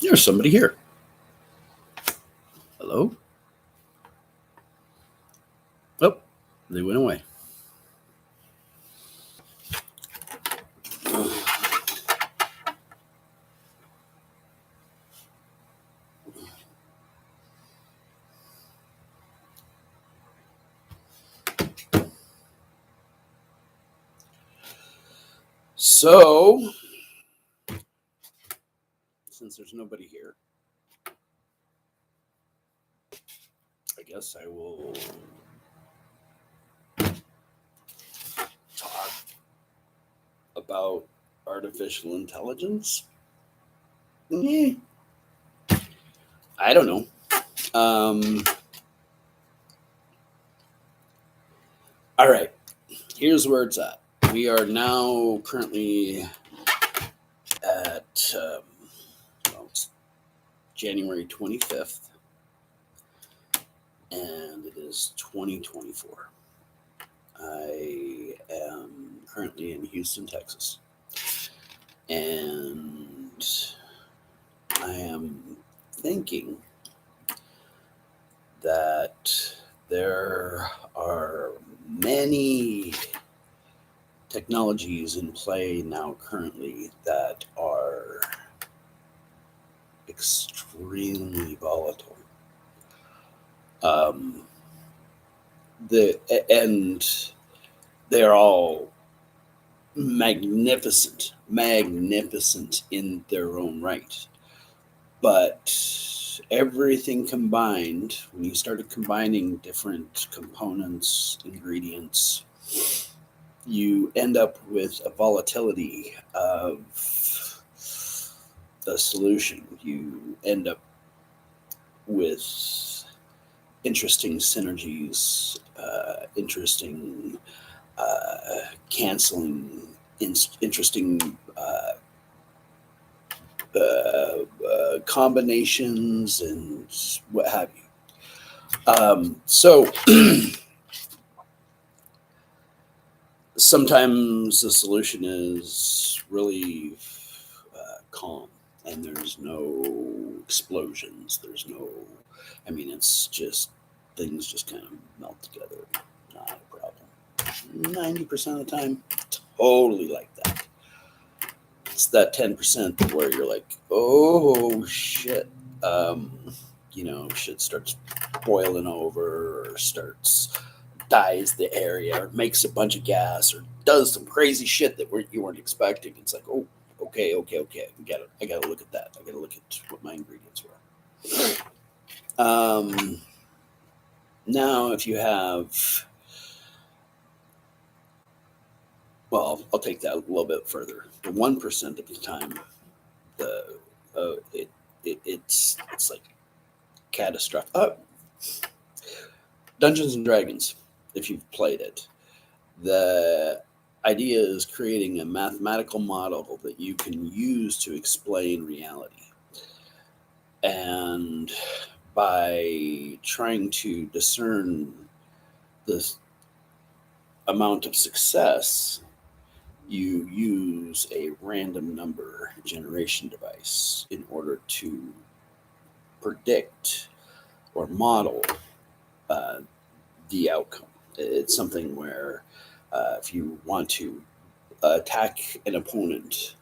There's somebody here. Hello? Oh, they went away. So, since there's nobody here, I guess I will talk about artificial intelligence. Eh, I don't know. Um, all right, here's where it's at. We are now currently at well, it's January 25th, and it is 2024. I am currently in Houston, Texas, and I am thinking that there are many technologies in play now currently that are extremely volatile. Um, and they're all magnificent in their own right. But everything combined, when you started combining different components, ingredients, you end up with a volatility of the solution. You end up with interesting synergies, interesting canceling, interesting combinations, and what have you. So sometimes the solution is really calm, and there's no explosions. There's no, I mean, it's just things just kind of melt together. Not a problem. 90% of the time, totally like that. It's that 10% where you're like, oh shit. Um, shit starts boiling over or starts dyes the area or makes a bunch of gas or does some crazy shit that you weren't expecting. It's like, oh, okay. I gotta look at that. I gotta look at what my ingredients were. Now, if you have, well, I'll take that a little bit further. The 1% of the time, the uh, it, it's like catastrophic. Dungeons and Dragons, if you've played it, the idea is creating a mathematical model that you can use to explain reality. And by trying to discern the amount of success, you use a random number generation device in order to predict or model uh, the outcome. It's something where if you want to attack an opponent,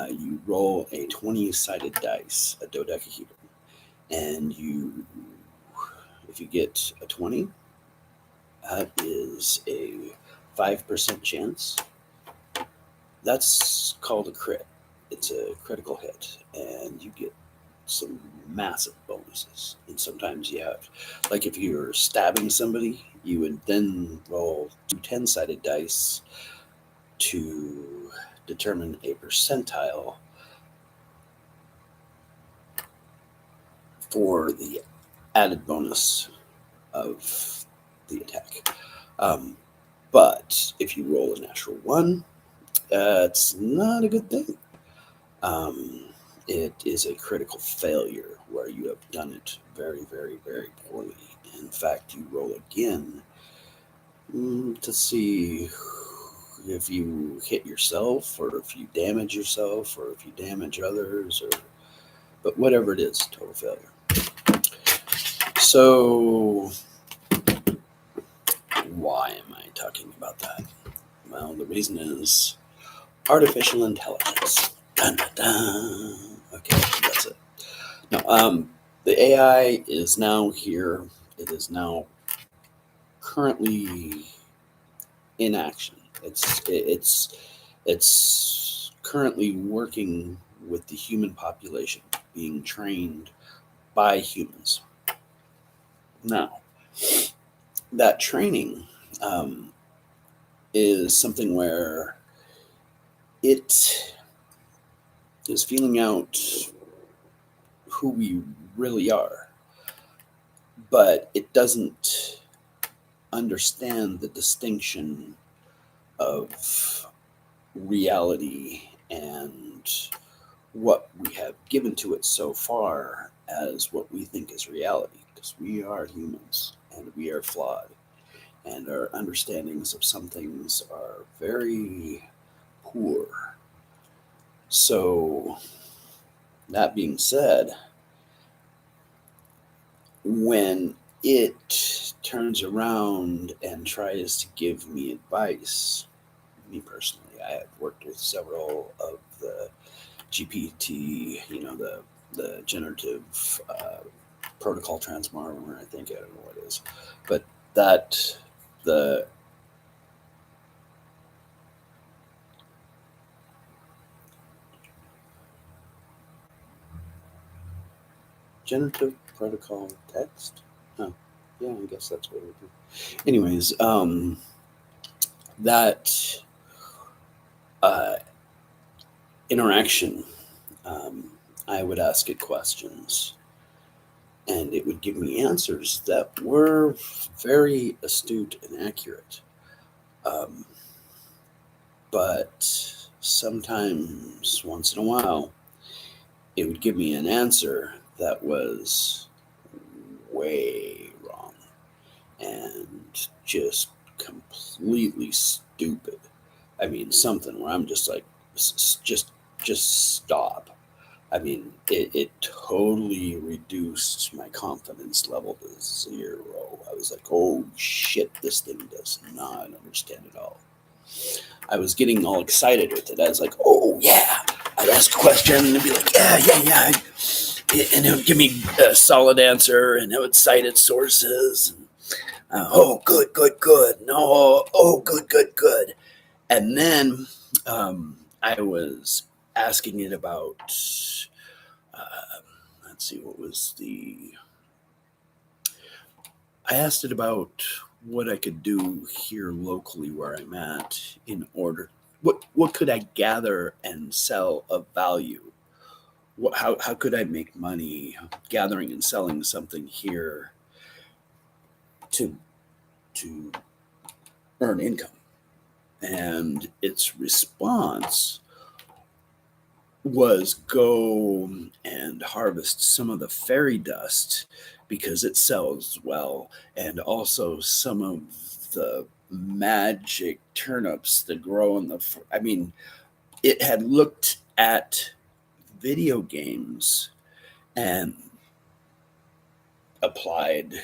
you roll a 20-sided dice, a dodecahedron, and if you get a 20, that is a 5% chance. That's called a crit. It's a critical hit, and you get some massive bonuses. And sometimes you have, like if you're stabbing somebody, you would then roll two 10-sided dice to determine a percentile for the added bonus of the attack. But if you roll a natural one, it's not a good thing. It is a critical failure where you have done it very, very, very poorly. In fact, you roll again to see if you hit yourself or if you damage yourself or if you damage others or But whatever it is, total failure. So why am I talking about that? Well, the reason is artificial intelligence. Dun, dun, dun. Okay, that's it. No, the AI is now here. It is now currently in action. It's currently working with the human population, being trained by humans. Now, that training is something where it is feeling out who we really are, but it doesn't understand the distinction of reality and what we have given to it so far as what we think is reality, because we are humans and we are flawed, and our understandings of some things are very poor. So, that being said, when it turns around and tries to give me advice, me personally, I have worked with several of the GPT, the generative protocol transformer, I think, I don't know what it is, but that the generative protocol text. Oh, yeah, I guess that's what it would be. Anyways, that uh, interaction, I would ask it questions, and it would give me answers that were very astute and accurate. Um, but sometimes, once in a while, it would give me an answer that was way wrong and just completely stupid. I mean, something where I'm just like, just stop. I mean, it totally reduced my confidence level to zero. I was like, oh shit, this thing does not understand it all. I was getting all excited with it. I was like, oh yeah. I'd ask a question and it'd be like, yeah. And it would give me a solid answer and it would cite its sources. Oh, good. No, oh, good. And then I was asking it about, let's see, I asked it about what I could do here locally where I'm at in order, what could I gather and sell of value? How could I make money gathering and selling something here to to earn income? And its response was go and harvest some of the fairy dust because it sells well, and also some of the magic turnips that grow in the. I mean, it had looked at video games and applied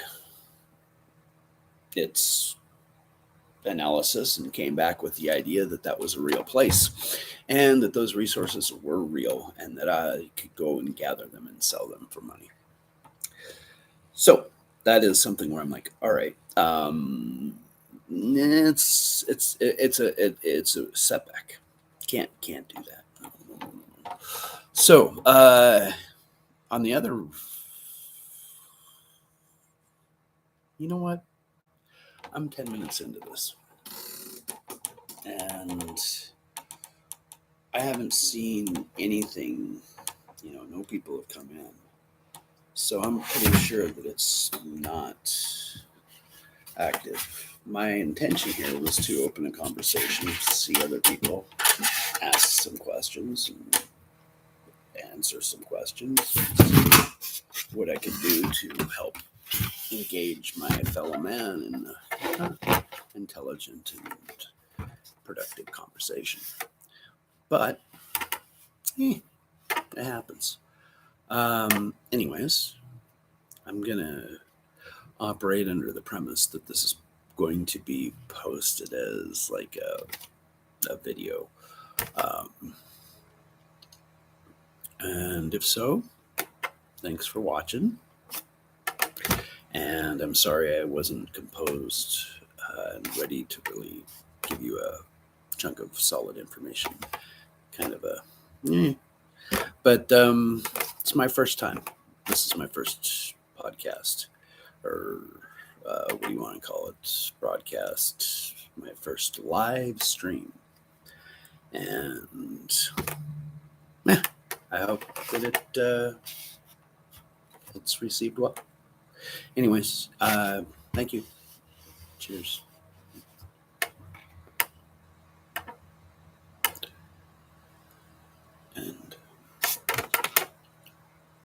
its analysis and came back with the idea that that was a real place and that those resources were real and that I could go and gather them and sell them for money. So that is something where I'm like, all right, it's a setback. Can't do that. No. So on the other, you know what? I'm 10 minutes into this, and I haven't seen anything, no people have come in. So I'm pretty sure that it's not active. My intention here was to open a conversation, see other people, ask some questions, and answer some questions, and see what I could do to help engage my fellow man in intelligent and productive conversation. But it happens. Anyways, I'm going to operate under the premise that this is going to be posted as like a video. And if so, thanks for watching. And I'm sorry I wasn't composed and ready to really give you a chunk of solid information. Kind of but it's my first time. This is my first podcast, or what do you want to call it? Broadcast. My first live stream. And I hope that it's received well. Anyways, thank you. Cheers.